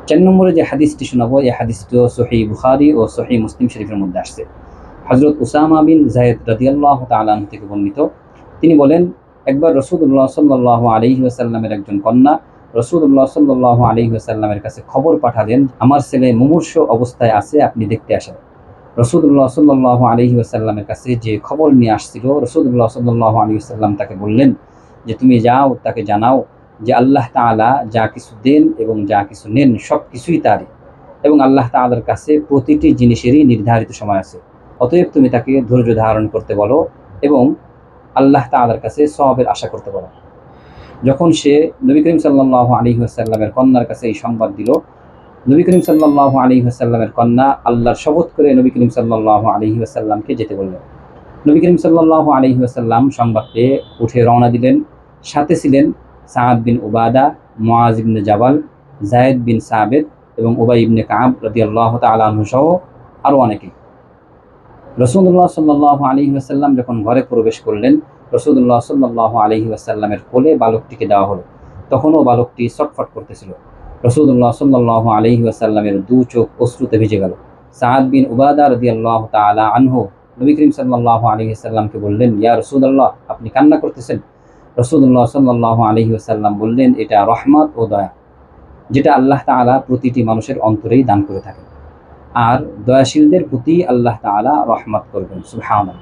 4 নম্বরে যে হাদিসটি শোনাবো, এই হাদিসটিও সহিহ বুখারী ও সহিহ মুসলিম শরীফের মধ্যে আসছে। হযরত উসামা বিন যায়েদ রাদিয়াল্লাহু তাআলা আনহু থেকে বর্ণিত, তিনি বলেন, একবার রাসূলুল্লাহ সাল্লাল্লাহু আলাইহি ওয়াসাল্লামের একজন কন্যা রাসূলুল্লাহ সাল্লাল্লাহু আলাইহি ওয়াসাল্লামের কাছে খবর পাঠালেন, আমার ছেলে মুমূর্ষু অবস্থায় আছে, আপনি দেখতে আসেন। রাসূলুল্লাহ সাল্লাল্লাহু আলাইহি ওয়াসাল্লামের কাছে যে খবর নিয়ে আসছিল, রাসূলুল্লাহ সাল্লাল্লাহু আলাইহি ওয়াসাল্লাম তাকে বললেন যে তুমি যাও, তাকে জানাও যে আল্লাহ তাআলা যা কিছু দেন এবং যা কিছু নেন সব কিছুই তারই, এবং আল্লাহ তাআলার কাছে প্রতিটি জিনিসেরই নির্ধারিত সময় আছে। অতএব তুমি তাকে ধৈর্য ধারণ করতে বলো এবং আল্লাহ তাআলার কাছে সওয়াবের আশা করতে বলো। যখন সে নবী করিম সাল্লাল্লাহু আলাইহি ওয়াসাল্লামের কন্যার কাছে এই সংবাদ দিল, নবী করিম সাল্লাল্লাহু আলাইহি ওয়াসাল্লামের কন্যা আল্লাহর শপথ করে নবী করিম সাল্লাল্লাহু আলাইহি ওয়াসাল্লামকে যেতে বললেন। নবী করিম সাল্লাল্লাহু আলাইহি ওয়াসাল্লাম সংবাদ পেয়ে উঠে রওনা দিলেন। সাথে ছিলেন সাআদ বিন উবাদা, মুআজ ইবনে জাবাল, যায়েদ বিন সাবিত এবং উবাই ইবনে কাব রাদিয়াল্লাহু তাআলা আনহু সহ আরও অনেকে। রাসূলুল্লাহ সাল্লাল্লাহু আলাইহি ওয়াসাল্লাম যখন ঘরে প্রবেশ করলেন, রাসূলুল্লাহ সাল্লাল্লাহু আলাইহি ওয়াসাল্লামের কোলে বালকটিকে দেওয়া হলো। তখনও বালকটি ছটফট করতেছিল। রাসূলুল্লাহ সাল্লাল্লাহু আলাইহি ওয়াসাল্লামের দু চোখ অশ্রুতে ভিজে গেল। সাআদ বিন উবাদা রাদিয়াল্লাহু তাআলা আনহু নবী করিম সাল্লাল্লাহু আলাইহি ওয়াসাল্লামকে বললেন, ইয়া রাসূলুল্লাহ, আপনি কান্না করতেছেন? রাসূলুল্লাহ সাল্লাল্লাহু আলাইহি ওয়াসাল্লাম বললেন, এটা রহমত ও দয়া, যেটা আল্লাহ তাআলা প্রতিটি মানুষের অন্তরেই দান করে থাকেন, আর দয়াশীলদের প্রতি আল্লাহ তাআলা রহমত করবেন। সুবহানাল্লাহ।